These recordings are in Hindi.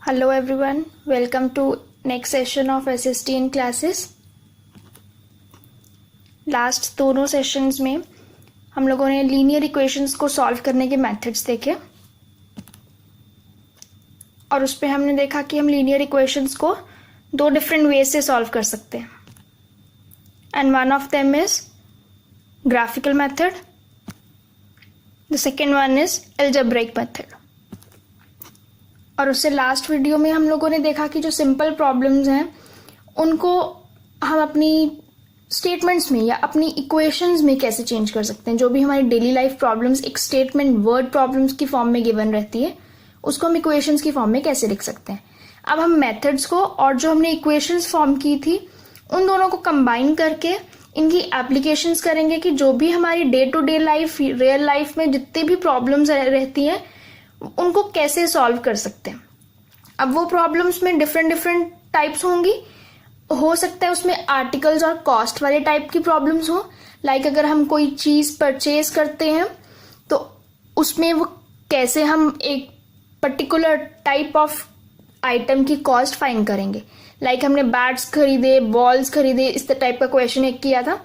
Hello everyone, welcome to next session of SST in classes. Last दोनों सेशंस में हम लोगों ने लीनियर इक्वेशंस को सॉल्व करने के मेथड्स देखे और उस पर हमने देखा कि हम लीनियर इक्वेशंस को दो डिफरेंट वेज से सॉल्व कर सकते हैं and one of them is graphical method, the second one is algebraic method. और उससे लास्ट वीडियो में हम लोगों ने देखा कि जो सिंपल प्रॉब्लम्स हैं उनको हम अपनी स्टेटमेंट्स में या अपनी इक्वेशंस में कैसे चेंज कर सकते हैं. जो भी हमारी डेली लाइफ प्रॉब्लम्स एक स्टेटमेंट वर्ड प्रॉब्लम्स की फॉर्म में गिवन रहती है उसको हम इक्वेशंस की फॉर्म में कैसे लिख सकते हैं. अब हम मेथड्स को और जो हमने इक्वेशंस फॉर्म की थी उन दोनों को कंबाइन करके इनकी एप्लीकेशंस करेंगे कि जो भी हमारी day to day life real life में जितनी भी प्रॉब्लम्स रहती हैं उनको कैसे सॉल्व कर सकते हैं. अब वो प्रॉब्लम्स में डिफरेंट टाइप्स होंगी. हो सकता है उसमें आर्टिकल्स और कॉस्ट वाले टाइप की प्रॉब्लम्स हो. लाइक अगर हम कोई चीज परचेज करते हैं तो उसमें वो कैसे हम एक पर्टिकुलर टाइप ऑफ आइटम की कॉस्ट फाइंड करेंगे. लाइक हमने बैट्स खरीदे, बॉल्स खरीदे, इस टाइप का क्वेश्चन एक किया था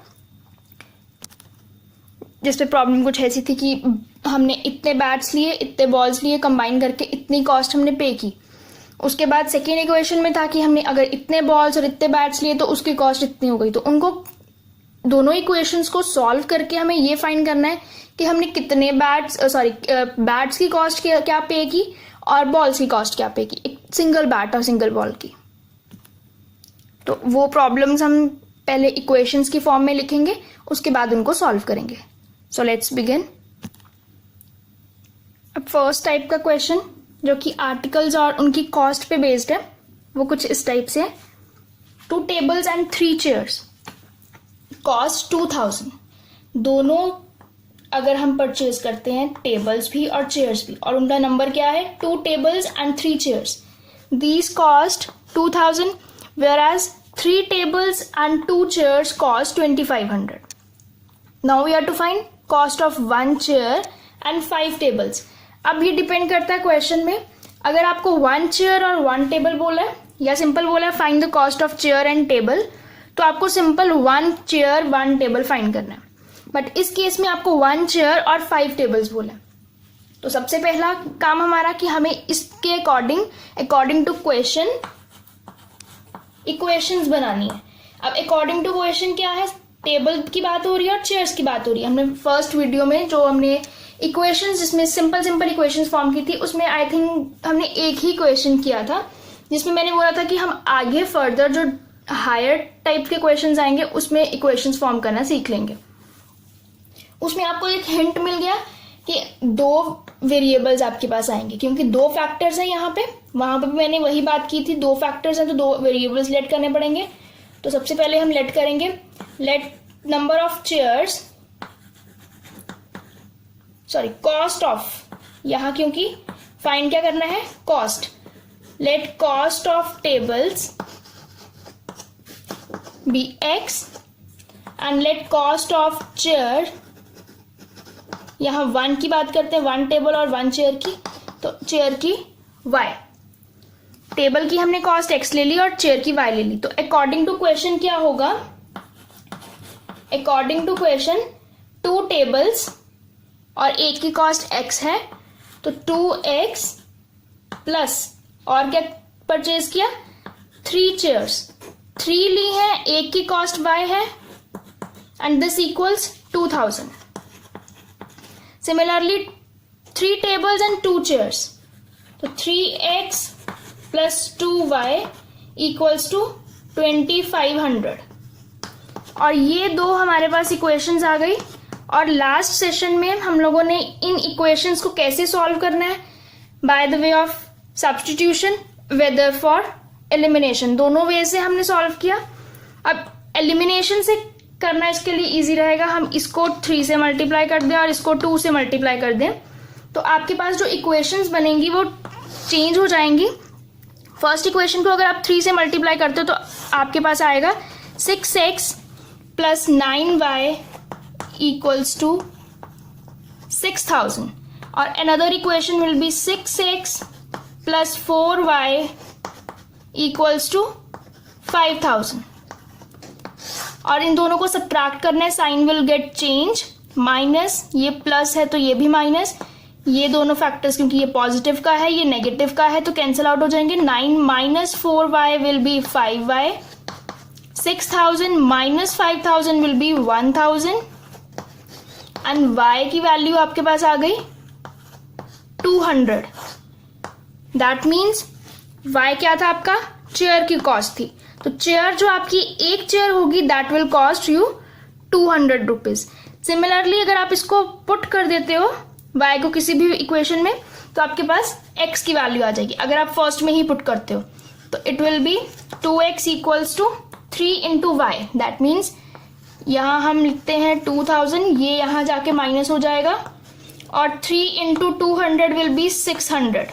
जिसपे प्रॉब्लम कुछ ऐसी थी कि हमने इतने बैट्स लिए, इतने बॉल्स लिए, कंबाइन करके इतनी कॉस्ट हमने पे की. उसके बाद सेकेंड इक्वेशन में था कि हमने अगर इतने बॉल्स और इतने बैट्स लिए तो उसकी कॉस्ट इतनी हो गई. तो उनको दोनों इक्वेशंस को सॉल्व करके हमें ये फाइंड करना है कि हमने कितने बैट्स की कॉस्ट क्या पे की और बॉल्स की कॉस्ट क्या पे की, एक सिंगल बैट और सिंगल बॉल की. तो वो प्रॉब्लम्स हम पहले इक्वेशंस की फॉर्म में लिखेंगे, उसके बाद उनको सॉल्व करेंगे. So let's begin. अब फर्स्ट टाइप का क्वेश्चन जो कि आर्टिकल्स और उनकी कॉस्ट पे बेस्ड है वो कुछ इस टाइप से है. 2 टेबल्स एंड 3 चेयर्स कॉस्ट 2000. दोनों अगर हम परचेज करते हैं टेबल्स भी और चेयर्स भी और उनका नंबर क्या है 2 tables and 3 chairs. These cost 2000 whereas 3 tables and 2 chairs cost 2500. Now we have to find cost of 1 chair and 5 tables. अब ये डिपेंड करता है क्वेश्चन में. अगर आपको 1 चेयर और 1 टेबल बोला है या सिंपल बोला है find the cost of chair and table, तो आपको सिंपल 1 चेयर 1 टेबल फाइंड करना है. बट इस केस में आपको 1 चेयर और 5 टेबल्स बोला है. तो सबसे पहला काम हमारा कि हमें इसके अकॉर्डिंग टू क्वेश्चन इक्वेशंस बनानी है. अब अकॉर्डिंग टू क्वेश्चन क्या है, टेबल की बात हो रही है और चेयर्स की बात हो रही है. हमने फर्स्ट वीडियो में जो हमने इक्वेशंस जिसमें सिंपल इक्वेशंस फॉर्म की थी उसमें आई थिंक हमने एक ही क्वेश्चन किया था जिसमें मैंने बोला था कि हम आगे फर्दर जो हायर टाइप के क्वेश्चंस आएंगे उसमें इक्वेशंस फॉर्म करना सीख लेंगे. उसमें आपको एक हिंट मिल गया कि 2 वेरिएबल्स आपके पास आएंगे क्योंकि 2 फैक्टर्स हैं यहाँ पे. वहां पे भी मैंने वही बात की थी, 2 फैक्टर्स हैं तो 2 वेरिएबल्स लेट करने पड़ेंगे. तो सबसे पहले हम लेट करेंगे let number of chairs cost of, यहाँ क्योंकि फाइंड क्या करना है cost. Let cost of tables B x and let cost of chair, यहाँ 1 की बात करते हैं, 1 टेबल और 1 चेयर की, तो चेयर की y. टेबल की हमने कॉस्ट x ले ली और चेयर की y ले ली. तो अकॉर्डिंग टू क्वेश्चन क्या होगा, अकॉर्डिंग टू क्वेश्चन 2 टेबल्स और एक की कॉस्ट x है तो 2x प्लस और क्या परचेज किया 3 चेयर्स, 3 ली है, एक की कॉस्ट y है and this equals 2000. Similarly 3 tables and 2 chairs, तो 3x plus 2y equals to 2500. और ये 2 हमारे पास इक्वेशंस आ गई. और लास्ट सेशन में हम लोगों ने इन इक्वेशंस को कैसे सॉल्व करना है by the way of substitution whether for elimination. दोनों वे से हमने सॉल्व किया. अब एलिमिनेशन से करना इसके लिए इजी रहेगा, हम इसको 3 से मल्टीप्लाई कर दें और इसको 2 से मल्टीप्लाई कर दें तो आपके पास जो इक्वेशंस बनेंगी वो चेंज हो जाएंगी. फर्स्ट इक्वेशन को अगर आप 3 से मल्टीप्लाई करते हो तो आपके पास आएगा 6x plus 9y equals to 6000 और another equation will be 6x plus 4y equals to 5000, और इन दोनों को सब्ट्रैक्ट करना है, sign will get change, minus, ये प्लस है तो ये भी माइनस, ये दोनों फैक्टर्स क्योंकि ये पॉजिटिव का है ये नेगेटिव का है तो कैंसिल आउट हो जाएंगे। 9 minus 4y will be 5y, 6000 minus 5000 will be 1000, and y की वैल्यू आपके पास आ गई 200। दैट मीन्स y क्या था आपका, चेयर की कॉस्ट थी, तो चेयर जो आपकी एक चेयर होगी that will cost you 200 rupees. Similarly अगर आप इसको पुट कर देते हो y को किसी भी इक्वेशन में तो आपके पास x की वैल्यू आ जाएगी। अगर आप फर्स्ट में ही पुट करते हो तो it will be 2x equals to 3 into Y. That means यहां हम लिखते हैं 2000, ये यहां जाके माइनस हो जाएगा, और 3 इंटू 200 विल बी 600।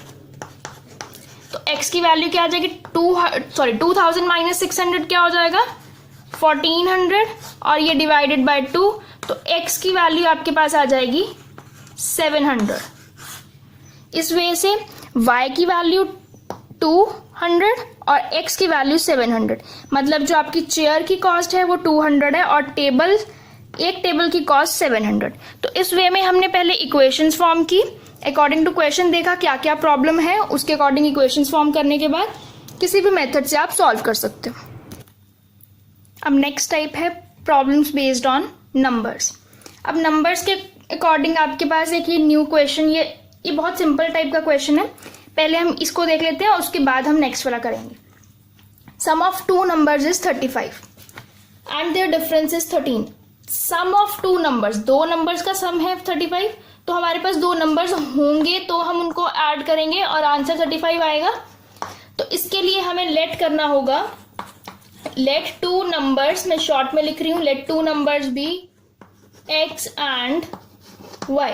तो x की वैल्यू क्या आ जाएगी, 2000 माइनस 600 क्या हो जाएगा 1400, और ये डिवाइडेड बाय 2, तो x की वैल्यू आपके पास आ जाएगी 700। इस वजह से y की वैल्यू 200 और x की वैल्यू 700, मतलब जो आपकी चेयर की कॉस्ट है वो 200 है और एक टेबल की कॉस्ट 700। तो इस वे में हमने पहले इक्वेशंस फॉर्म की, अकॉर्डिंग टू क्वेश्चन देखा क्या क्या प्रॉब्लम है, उसके अकॉर्डिंग इक्वेशंस फॉर्म करने के बाद किसी भी मेथड से आप सॉल्व कर सकते हो। अब नेक्स्ट टाइप है प्रॉब्लम्स बेस्ड ऑन नंबर्स। अब नंबर्स के अकॉर्डिंग आपके पास एक ये न्यू क्वेश्चन, ये बहुत सिंपल टाइप का क्वेश्चन है, पहले हम इसको देख लेते हैं और उसके बाद हम नेक्स्ट वाला करेंगे। Sum of two numbers is 35 and their difference is 13। Sum of two numbers, दो नंबर्स का सम है 35, तो हमारे पास दो नंबर्स होंगे तो हम उनको ऐड करेंगे और आंसर 35 आएगा। तो इसके लिए हमें लेट करना होगा, लेट टू नंबर्स, मैं शॉर्ट में लिख रही हूं, let two numbers be x and y।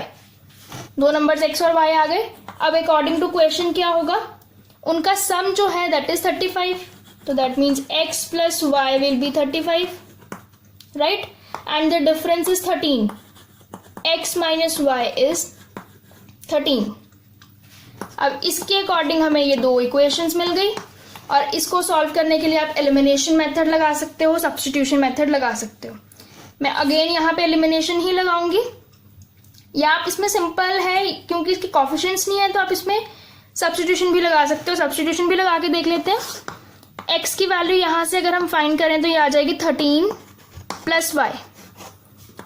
दो नंबर्स x और y आ गए। अब अकॉर्डिंग टू क्वेश्चन क्या होगा, उनका सम जो है दैट इज 35, तो that means x plus y will be 35, right, and the difference is 13, x minus y is 13। अब इसके अकॉर्डिंग हमें ये दो इक्वेशंस मिल गई, और इसको सॉल्व करने के लिए आप एलिमिनेशन मेथड लगा सकते हो, सब्स्टिट्यूशन मेथड लगा सकते हो। मैं अगेन यहाँ पे एलिमिनेशन ही लगाऊंगी, या आप इसमें सिंपल है क्योंकि इसके कोफिशिएंट्स नहीं है तो आप इसमें सब्स्टिट्यूशन भी लगा सकते हो। सब्स्टिट्यूशन भी लगा के देख लेते हैं। x की वैल्यू यहां से अगर हम फाइंड करें तो ये आ जाएगी 13 प्लस y।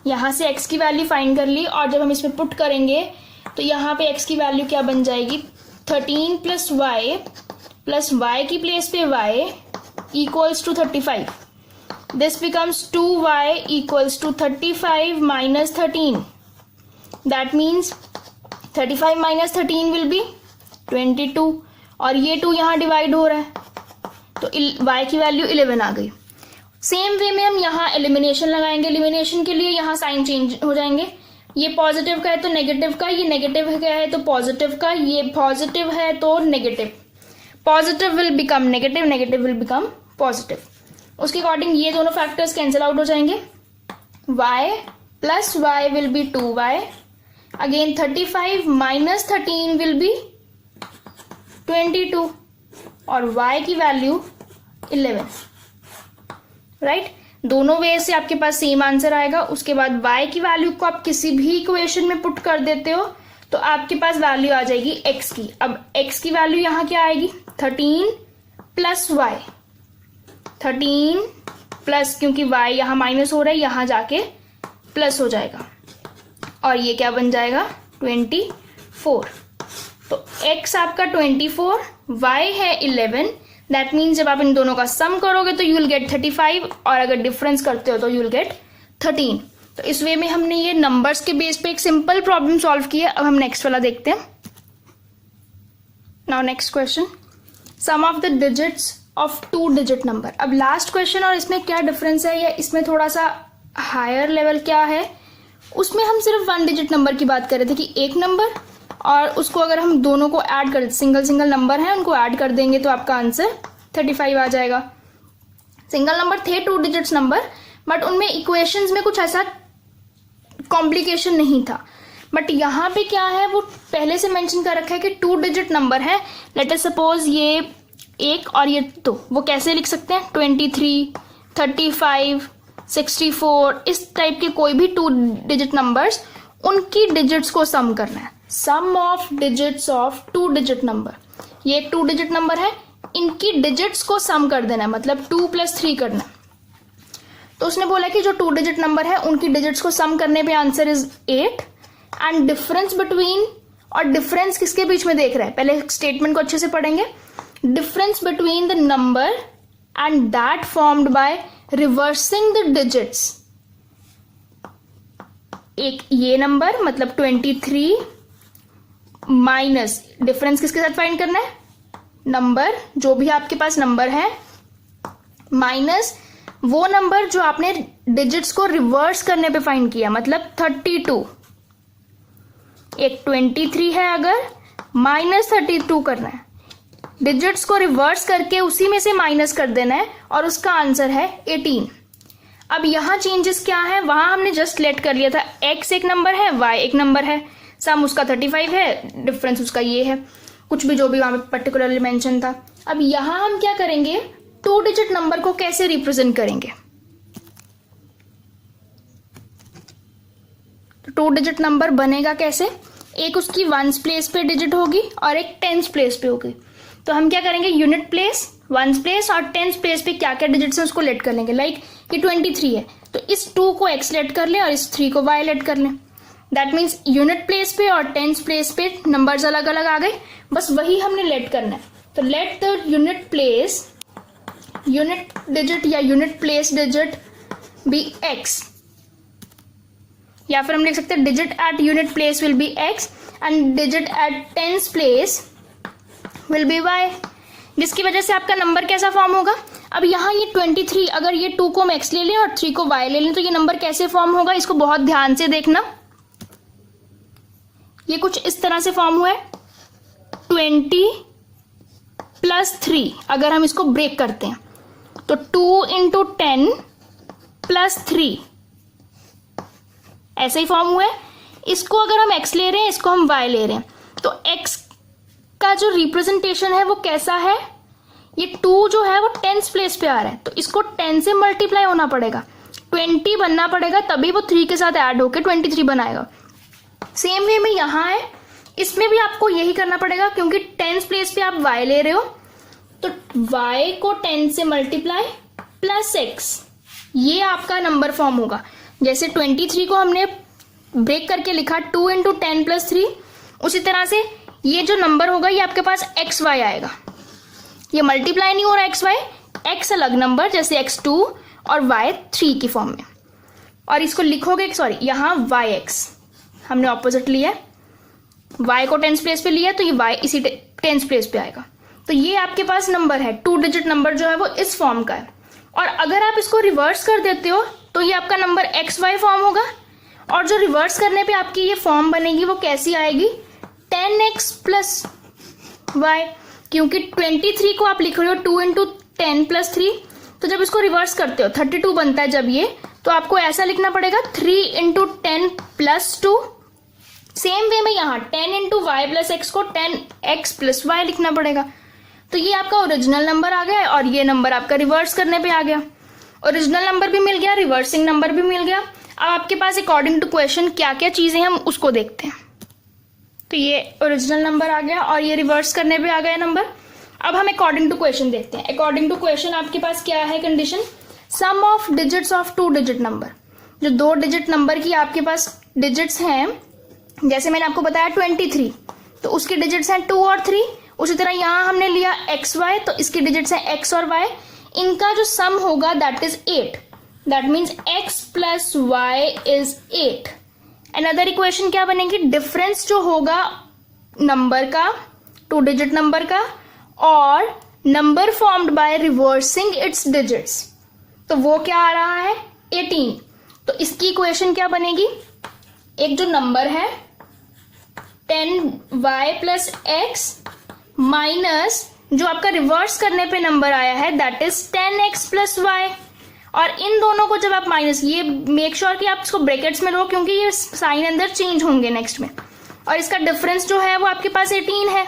यहां से x की वैल्यू फाइंड कर ली, और जब हम इसमें पुट करेंगे तो यहाँ पे x की वैल्यू क्या बन जाएगी, 13 प्लस y की प्लेस पे y equals to 35। This becomes 2y equals to 35 minus 13। That means 35 minus 13 will be 22, और ये 2 यहाँ डिवाइड हो रहा है तो y की वैल्यू 11 आ गई। सेम वे में हम यहाँ एलिमिनेशन लगाएंगे। एलिमिनेशन के लिए यहाँ साइन चेंज हो जाएंगे, ये पॉजिटिव का है तो नेगेटिव का, ये नेगेटिव का है तो पॉजिटिव का, ये पॉजिटिव है तो negative, positive will become negative, negative will become positive. उसके अकॉर्डिंग ये दोनों फैक्टर्स कैंसिल आउट हो जाएंगे। y plus y will be 2y, again 35 minus 13 will be 22, और y की वैल्यू 11, राइट। दोनों वे से आपके पास सेम आंसर आएगा। उसके बाद y की वैल्यू को आप किसी भी इक्वेशन में पुट कर देते हो तो आपके पास वैल्यू आ जाएगी x की। अब x की वैल्यू यहाँ क्या आएगी, 13 प्लस y, 13 प्लस, क्योंकि y यहाँ माइनस हो रहा है यहाँ जाके प्लस हो जाएगा, और ये क्या बन जाएगा 24। तो x आपका 24, y है 11। दैट मीन्स जब आप इन दोनों का सम करोगे तो यू विल गेट 35, और अगर डिफरेंस करते हो तो यू विल गेट 13। तो इस वे में हमने ये नंबर्स के बेस पे एक सिंपल प्रॉब्लम सॉल्व की है। अब हम नेक्स्ट वाला देखते हैं। Now next question, sum of the digits of 2 digit number. अब लास्ट क्वेश्चन और इसमें क्या डिफरेंस है, या इसमें थोड़ा सा हायर लेवल क्या है, उसमें हम सिर्फ 1 डिजिट नंबर की बात कर रहे थे कि एक नंबर, और उसको अगर हम दोनों को ऐड कर, सिंगल नंबर है उनको ऐड कर देंगे तो आपका आंसर 35 आ जाएगा। सिंगल नंबर थे 2 डिजिट्स नंबर, बट उनमें इक्वेशंस में कुछ ऐसा कॉम्प्लिकेशन नहीं था। बट यहाँ पे क्या है, वो पहले से मेंशन कर रखा है कि 2 डिजिट नंबर है। लेट अस सपोज ये 1 और ये 2, वो कैसे लिख सकते हैं, 23, 35, 64, इस टाइप के कोई भी 2 डिजिट नंबर्स, उनकी डिजिट्स को सम करना है। Sum of digits of 2 digit number, ये एक 2 डिजिट नंबर है, इनकी डिजिट्स को सम कर देना है, मतलब 2 + 3 करना है। तो उसने बोला कि जो 2 डिजिट नंबर है उनकी डिजिट्स को सम करने पे answer is 8, and difference between, और डिफरेंस किसके बीच में देख रहा है, पहले स्टेटमेंट को अच्छे से पढ़ेंगे। Difference between the number and that formed by reversing the digits, एक ये नंबर मतलब 23 माइनस, डिफरेंस किसके साथ फाइंड करना है, नंबर जो भी आपके पास नंबर है, माइनस वो नंबर जो आपने डिजिट्स को रिवर्स करने पे फाइंड किया, मतलब 32। एक 23 है अगर, माइनस 32 करना है, डिजिट्स को रिवर्स करके उसी में से माइनस कर देना है, और उसका आंसर है 18। अब यहां चेंजेस क्या है, वहां हमने जस्ट लेट कर लिया था, x एक नंबर है, y एक नंबर है, सम उसका 35 है, डिफरेंस उसका ये है, कुछ भी जो भी वहां पे पर्टिकुलरली मेंशन था। अब यहां हम क्या करेंगे, 2 डिजिट नंबर को कैसे रिप्रेजेंट करेंगे, तो 2 डिजिट नंबर बनेगा कैसे, एक उसकी 1s प्लेस पे डिजिट होगी और एक 10s प्लेस पे होगी। तो हम क्या करेंगे, यूनिट प्लेस, 1s प्लेस और 10s प्लेस पे क्या क्या डिजिट्स हैं उसको लेट कर लेंगे। लाइक ये 23 है, तो इस 2 को x लेट कर लें और इस 3 को y लेट कर लें। दैट मीन्स यूनिट प्लेस पे और 10s प्लेस पे नंबर्स अलग अलग आ गए, बस वही हमने लेट करना है। तो let the unit place, unit digit या unit place digit be x, या फिर हम लिख सकते हैं digit at unit place will be x and digit at 10s place will be y, जिसकी वजह से आपका नंबर कैसा फॉर्म होगा। अब यहाँ ये 23, अगर ये 2 को हम x ले लें और 3 को y ले लें तो ये नंबर कैसे फॉर्म होगा, इसको बहुत ध्यान से देखना। ये कुछ इस तरह से फॉर्म हुआ है, 20 + 3, अगर हम इसको ब्रेक करते हैं तो 2 × 10 + 3 ऐसे ही फॉर्म हुआ है। इसको अगर हम x ले रहे हैं, इसको हम y ले रहे हैं, तो x का जो रिप्रेजेंटेशन है वो कैसा है, ये 2 जो है वो 10s प्लेस पे आ रहा है, तो इसको 10 से मल्टीप्लाई होना पड़ेगा, 20 बनना पड़ेगा, तभी वो 3 के साथ ऐड होकर 23 बनाएगा। सेम वे में यहाँ है, इसमें भी आपको यही करना पड़ेगा, क्योंकि 10s प्लेस पे आप y ले रहे हो, तो y को 10 से मल्टीप्लाई प्लस x, ये आपका नंबर फॉर्म होगा। जैसे 23 को हमने ब्रेक करके लिखा 2 × 10 + 3, उसी तरह से ये जो नंबर होगा ये आपके पास xy आएगा, ये मल्टीप्लाई नहीं हो रहा xy, x अलग नंबर जैसे x2 और y 3 की फॉर्म में, और इसको लिखोगे, सॉरी यहाँ yx हमने ऑपोजिट लिया है, y को 10s प्लेस पे लिया तो ये y इसी 10s प्लेस पे आएगा। तो ये आपके पास नंबर है, 2 डिजिट नंबर जो है वो इस फॉर्म का है। और अगर आप इसको रिवर्स कर देते हो तो ये आपका नंबर xy फॉर्म होगा, और जो रिवर्स करने पे आपकी ये फॉर्म बनेगी वो कैसी आएगी, 10x + y, क्योंकि 23 को आप लिख रहे हो 2 × 10 + 3, तो जब इसको रिवर्स करते हो 32 बनता है जब ये, तो आपको ऐसा लिखना पड़ेगा 3 × 10 + 2। सेम वे में यहाँ 10 × y + x को 10x + y लिखना पड़ेगा। तो ये आपका ओरिजिनल नंबर आ गया और ये नंबर आपका रिवर्स करने पे आ गया। ओरिजिनल नंबर भी मिल गया, रिवर्सिंग नंबर भी मिल गया। अब आपके पास अकॉर्डिंग टू क्वेश्चन क्या क्या चीजें हम उसको देखते हैं। तो ये ओरिजिनल नंबर आ गया और ये रिवर्स करने पे आ गया नंबर। अब हम अकॉर्डिंग टू क्वेश्चन देखते हैं। अकॉर्डिंग टू क्वेश्चन आपके पास क्या है condition, sum of digits of 2 digit number, जो 2 डिजिट नंबर की आपके पास डिजिट्स हैं, जैसे मैंने आपको बताया 23, तो उसके डिजिट्स हैं 2 और 3। उसी तरह यहाँ हमने लिया xy, तो इसके डिजिट्स हैं x और y, इनका जो सम होगा that is 8, that means x + y is 8। Another equation क्या बनेगी, डिफरेंस जो होगा नंबर का, 2 डिजिट नंबर का, और number formed by reversing it's digits, तो वो क्या आ रहा है 18। तो इसकी इक्वेशन क्या बनेगी, एक जो नंबर है 10y + x माइनस जो आपका रिवर्स करने पे नंबर आया है दैट इज 10x + y, और इन दोनों को जब आप माइनस, ये मेक श्योर कि आप इसको ब्रैकेट्स में लो क्योंकि ये साइन अंदर चेंज होंगे नेक्स्ट में, और इसका डिफरेंस जो है वो आपके पास 18 है।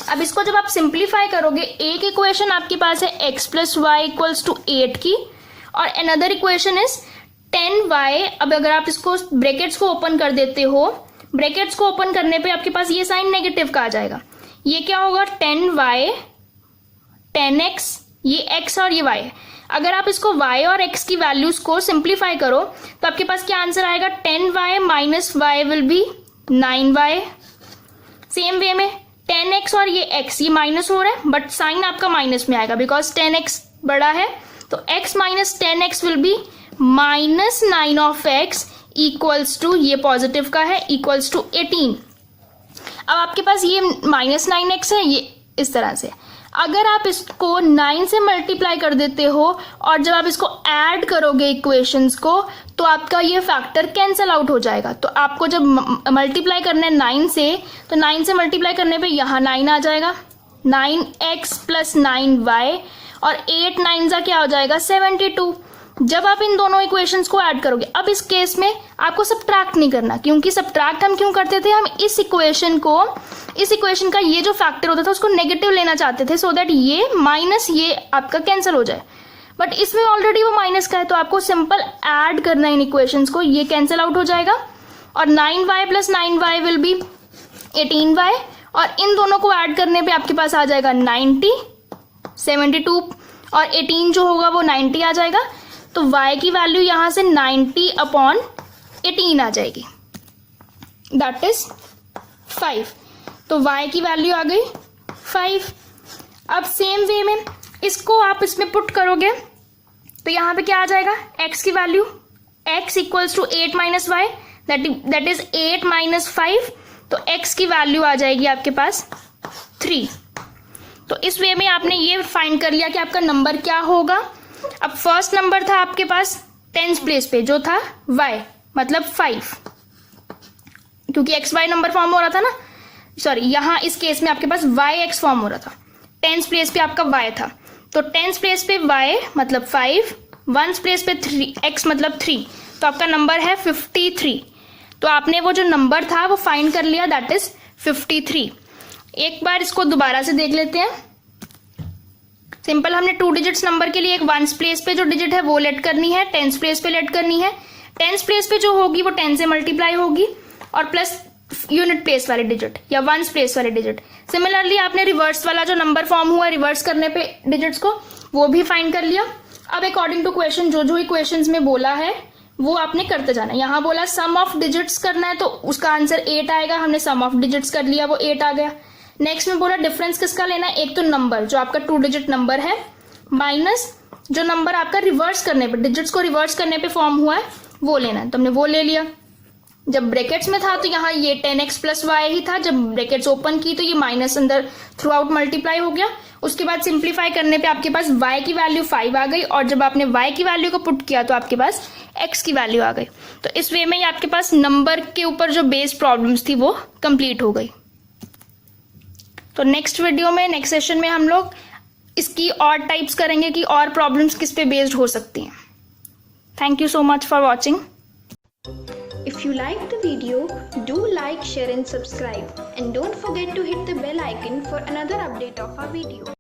अब इसको जब आप सिंप्लीफाई करोगे, एक इक्वेशन आपके पास है x plus y equals to 8 की, और अनदर इक्वेशन इज 10y। अब अगर आप इसको ब्रैकेट्स को ओपन कर देते हो, ब्रैकेट्स को ओपन करने पे आपके पास ये साइन नेगेटिव का आ जाएगा। ये क्या होगा 10y 10x, ये x और ये y है। अगर आप इसको y और x की वैल्यूज को सिंप्लीफाई करो तो आपके पास क्या आंसर आएगा, 10y minus y will be 9y। Same way में 10x और ये x, ये माइनस हो रहा है बट साइन आपका माइनस में आएगा बिकॉज 10x बड़ा है, तो x minus 10x will be minus 9 of x equals to, ये पॉजिटिव का है, इक्वल्स टू 18। अब आपके पास ये माइनस 9x है, ये इस तरह से। अगर आप इसको 9 से मल्टीप्लाई कर देते हो और जब आप इसको ऐड करोगे इक्वेशंस को, तो आपका ये फैक्टर कैंसल आउट हो जाएगा। तो आपको जब मल्टीप्लाई करना है 9 से, तो 9 से मल्टीप्लाई करने पे यहाँ 9 आ जाएगा, 9x प्लस 9y, और 8 9 का क्या हो जाएगा 72। जब आप इन दोनों इक्वेशंस को ऐड करोगे, अब इस केस में आपको सब्ट्रैक्ट नहीं करना, क्योंकि सब्ट्रैक्ट हम क्यों करते थे, हम इस इक्वेशन का ये जो फैक्टर होता था उसको नेगेटिव लेना चाहते थे, सो दैट ये माइनस ये आपका कैंसिल हो जाए। बट इसमें ऑलरेडी वो माइनस का है, तो आपको सिंपल ऐड करना है इन इक्वेशंस को, ये कैंसिल आउट हो जाएगा, और 9y plus 9y will be 18y, और इन दोनों को ऐड करने पे आपके पास आ जाएगा 90, 72, और 18 जो होगा वो 90 आ जाएगा। तो y की वैल्यू यहां से 90 अपॉन 18 आ जाएगी, दैट इज 5। तो y की वैल्यू आ गई 5। अब सेम वे में इसको आप इसमें पुट करोगे तो यहां पे क्या आ जाएगा, x की value, x equals to 8 minus y, that is 8 minus 5, तो x की वैल्यू आ जाएगी आपके पास 3। तो इस वे में आपने ये फाइंड कर लिया कि आपका नंबर क्या होगा। अब फर्स्ट नंबर था आपके पास 10th प्लेस पे, जो था y मतलब 5, क्योंकि xy नंबर फॉर्म हो रहा था ना, सॉरी यहाँ इस केस में आपके पास yx फॉर्म हो रहा था। 10th प्लेस पे आपका y था, तो 10th प्लेस पे y मतलब 5, 1st प्लेस पे 3x मतलब 3, तो आपका नंबर है 53। तो आपने वो जो नंबर था वो फाइंड कर लिया, दैट इज 53। एक बार इसको दोबारा से देख लेते हैं। सिंपल, हमने 2 डिजिट्स नंबर के लिए एक 1st प्लेस पे जो डिजिट है वो लेट करनी है, 10th प्लेस पे लेट करनी है। 10th प्लेस पे जो होगी वो 10 से मल्टीप्लाई होगी, और प्लस यूनिट प्लेस वाले डिजिट या 1st प्लेस वाले डिजिट। सिमिलरली आपने रिवर्स वाला जो नंबर फॉर्म हुआ रिवर्स करने पे डिजिट्स को, वो भी फाइंड कर लिया। अब अकॉर्डिंग टू क्वेश्चन जो जो इक्वेशंस में बोला है वो आपने करते जाना। यहाँ बोला सम ऑफ डिजिट्स करना है, तो उसका आंसर 8 आएगा, हमने सम ऑफ डिजिट्स कर लिया, वो 8 आ गया। नेक्स्ट में बोला डिफरेंस किसका लेना है, एक तो नंबर जो आपका 2 डिजिट नंबर है, माइनस जो नंबर आपका रिवर्स करने पे, डिजिट्स को रिवर्स करने पे फॉर्म हुआ है वो लेना है, तो हमने वो ले लिया। जब ब्रैकेट्स में था तो यहाँ ये 10x प्लस वाई ही था, जब ब्रैकेट्स ओपन की तो ये माइनस अंदर थ्रू आउट मल्टीप्लाई हो गया। उसके बाद सिंप्लीफाई करने पे आपके पास y की वैल्यू 5 आ गई, और जब आपने y की वैल्यू को पुट किया तो आपके पास x की वैल्यू आ गई। तो इस वे में ही आपके पास नंबर के ऊपर जो बेस प्रॉब्लम्स थी वो कंप्लीट हो गई। तो नेक्स्ट वीडियो में, नेक्स्ट सेशन में हम लोग इसकी और टाइप्स करेंगे कि और प्रॉब्लम्स किस पे बेस्ड हो सकती हैं। Thank you so much for watching. If you like the video, do like, share and subscribe, and don't forget to hit the bell icon for another update of our video.